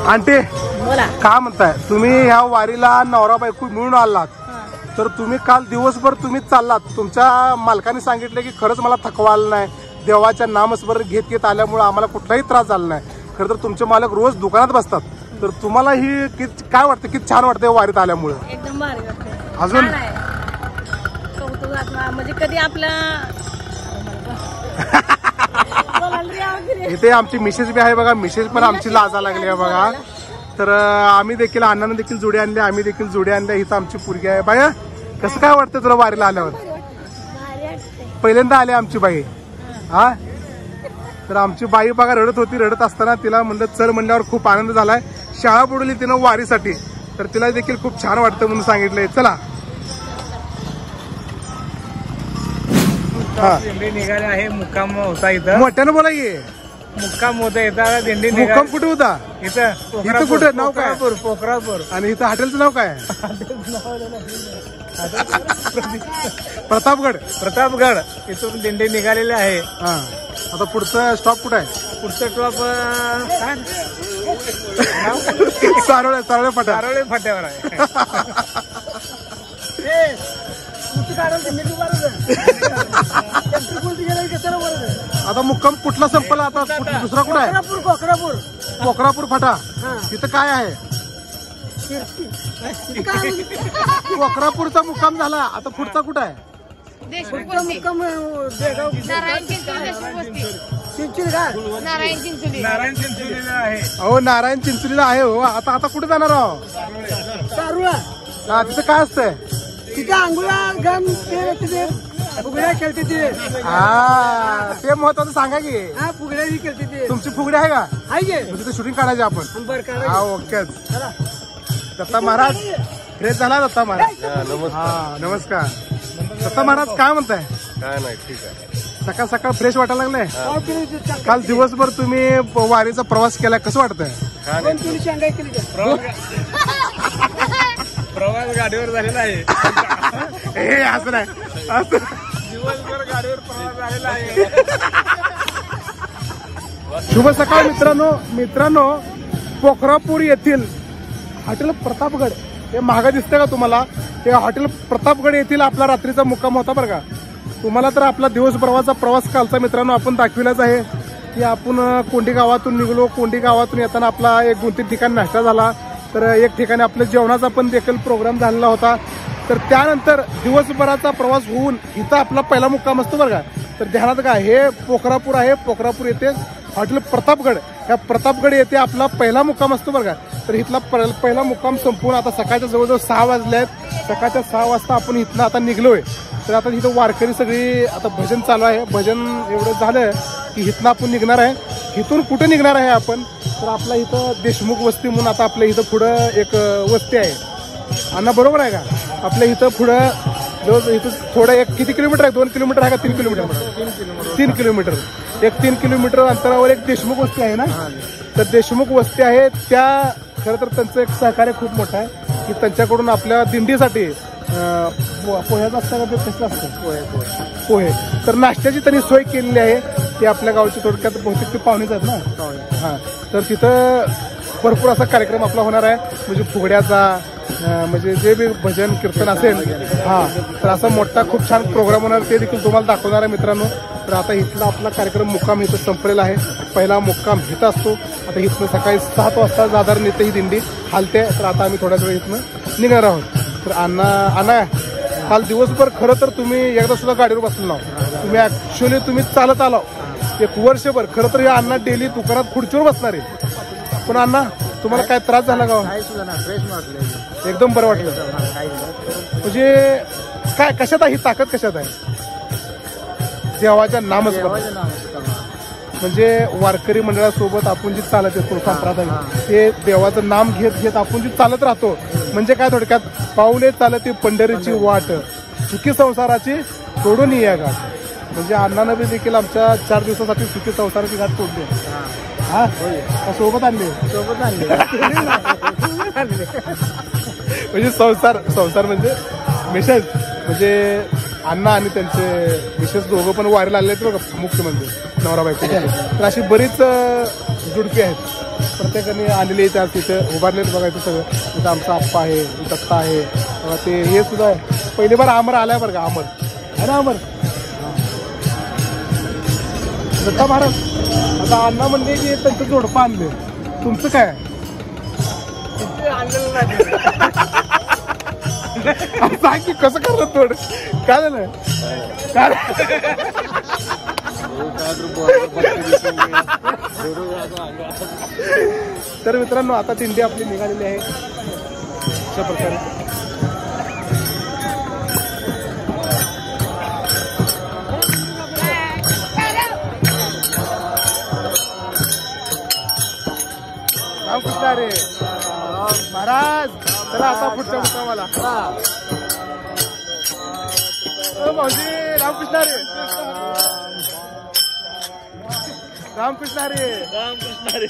Aunty बोला काय म्हणताय तुम्ही ह्या वारीला नवरा बायको मिळून आलात तर तुम्ही काल दिवसभर तुम्ही चाललात तुमच्या मालकाने सांगितलं की खरंच मला थकवा आला नाही देवाच्या नामस्मरण घेत घेत आल्यामुळे आम्हाला कुठलाही त्रास झाला नाही खरं तर तुमचे मालक रोज दुकानात बसतात तर तुम्हाला ही काय वाटतं किती छान वाटतं वारीत आल्यामुळे एकदम भारी वाटतं अजून कौतुक म्हणजे कधी आपला इथे आमची मिसेस बी आहे बघा मिसेस पण आमची लाजा लागली आहे बघा तर आम्ही देखील अण्णाने देखील जोडी आणली आम्ही देखील जोडी आणल्या इथं आमची पोरगी आहे बाया कसं काय वाटतं तुला वारीला आल्यावर पहिल्यांदा आली आमची बाई हा तर आमची बाई बघा रडत होती रडत असताना तिला म्हणलं चल म्हणल्यावर खूप आनंद झालाय शाळा बुडवली तिनं वारीसाठी तर तिला देखील खूप छान वाटतं म्हणून सांगितलंय चला दिंडी निघाली आहे मुक्काम होता इथं मोठ्यानं बोला ये मुक्काम होता इथं दिंडी मुक्काम कुठे होता इथं कुठे नाव काय पोखरापूर आणि इथं हॉटेलचं नाव काय प्रतापगड इथून दिंडी निघालेली आहे हा आता पुढचं स्टॉप कुठं आहे पुढचं टॉप सारोळे फाटा सारोळे फाट्यावर आहे आता मुक्काम कुठला संपला आता दुसरा कुठं आहे कोकरापूर फाटा तिथं काय आहे कोकरापूरचा मुक्काम झाला आता पुढचा कुठं आहे नारायण चिंचोलीला आहे अहो नारायण चिंचोलीला आहे हो आता आता कुठे जाणार आहो तिथं काय असतंय तिथे आंघोळा घाम ते फुगड्या खेळते ते हा ते महत्वाचं सांगा की हा फुगड्याही खेळते ते तुमची फुगडी आहे का आहे तिथे शूटिंग काढायची आपण बरं का हा ओकेच दत्ता महाराज फ्रेश झाला दत्ता महाराज हा नमस्कार दत्ता महाराज काय म्हणताय काय नाही ठीक आहे सकाळ सकाळ फ्रेश वाटायला लागलंय काल दिवसभर तुम्ही वारीचा प्रवास केलाय कसं वाटतंय तुम्ही शांघाय केली प्रवास गाडीवर झालेला आहे हे असं नाही असं दिवसभर गाडीवर प्रवास झालेला आहे शुभ सकाळ मित्रांनो पोखरापूर येथील हॉटेल प्रतापगड हे महागा दिसतंय का तुम्हाला हे हॉटेल प्रतापगड येथील आपला रात्रीचा मुक्काम होता बरं का तुम्हाला तर आपला दिवसभराचा प्रवास कालचा मित्रांनो आपण दाखविलाच आहे की आपण कोंडी गावातून निघलो कोंडी गावातून येताना आपला एक 2-3 ठिकाणी नाश्ता झाला तर एक ठिकाणी आपल्या जेवणाचा पण देखील प्रोग्राम झालेला होता तर त्यानंतर दिवसभराचा प्रवास होऊन इथं आपला पहिला मुक्काम असतो बरं का तर ध्यानात का हे पोखरापूर आहे पोखरापूर येथे हॉटेल प्रतापगड ह्या प्रतापगड येथे आपला पहिला मुक्काम असतो बरं का तर इथला पहिला मुक्काम संपून आता सकाळच्या जवळजवळ 6 वाजले आहेत सकाळच्या 6 वाजता आपण इथनं आता निघलोय तर आता इथं वारकरी सगळी आता भजन चालू आहे भजन एवढं झालं की इथनं आपण निघणार आहे इथून कुठे निघणार आहे आपण तर आपला इथं देशमुख वस्ती म्हणून आता आपल्या इथं पुढं एक वस्ती आहे अण्णा बरोबर आहे का आपल्या इथं पुढं जवळ इथं थोडं एक किती किलोमीटर आहे 2 किलोमीटर आहे का 3 किलोमीटर 3 किलोमीटर एक 3 किलोमीटर अंतरावर एक देशमुख वस्ती आहे ना तर देशमुख वस्ती आहे त्या खरं तर त्यांचं एक सहकार्य खूप मोठं आहे की त्यांच्याकडून आपल्या दिंडीसाठी पोह्याचं असतं का ते कसलं असतं पोहे तर नाश्त्याची त्यांनी सोय केलेली आहे ती आपल्या गावची थोडक्यात बहुतेक ते पाहुणेच आहेत ना हां तर तिथं भरपूर असा कार्यक्रम आपला होणार आहे म्हणजे फुगड्याचा म्हणजे जे बी भजन कीर्तन असेल हां तर असा मोठा खूप छान प्रोग्राम होणार ते देखील तुम्हाला दाखवणार आहे मित्रांनो तर आता इथला आपला कार्यक्रम मुक्काम इथं संपलेला आहे पहिला मुक्काम इथं असतो आता इथनं सकाळी 7 वाजता साधारण इथं ही दिंडी हालते तर आता आम्ही थोड्या वेळ इथनं निघणार आहोत तर अण्णा काल दिवसभर खरं तर तुम्ही एकदा सुद्धा गाडीवर बसलो ना तुम्ही ऍक्च्युअली तुम्ही चालत आलो 1 वर्षभर खरं तर या अण्णा डेली दुकानात खुर्चीवर बसणार आहे पण अण्णा तुम्हाला काय त्रास झाला का एकदम बरं वाटलं म्हणजे काय कशात आहे ही ताकद कशात आहे देवाच्या नामस्मरण म्हणजे वारकरी मंडळासोबत आपण जी चालत येतो संप्रदाय ते देवाचं नाम घेत घेत आपण जी चालत राहतो म्हणजे काय थोडक्यात पाऊले चालती पंढरीची वाट सुखी संसाराची सोडून या गाठ म्हणजे अण्णानं बी देखील आमच्या 4 दिवसासाठी सुखी संसाराची गाठ तोडली हा सोबत आणली म्हणजे संसार म्हणजे मिसेस म्हणजे अण्णा आणि त्यांचे मिसेस दोघं पण वारीला आले आहेत बघा मुख्य म्हणजे नवरा बायको तर अशी बरीच जुडपी आहेत प्रत्येकाने आलेले इथे आज तिथं उभारलेत बघायचं सगळं. इथं आमचा आप्पा आहे, दत्ता आहे बघा, ते हे सुद्धा आहे. पहिली बार अमर आलाय बरं का, अमर आहे ना, अमर दत्ता महाराज. आता अण्णा म्हणले की त्यांचं जोडपं आणले, तुमचं काय सांग की कसं करणार तोड, काय झालं काय? तर मित्रांनो आता दिंडी आपली निघालेली आहे अशा प्रकारे. रामकृष्ण रे महाराज. चला आता पुढच्या मुक्कामाला. भाऊजी रामकृष्ण रे. रामकृष्ण रे.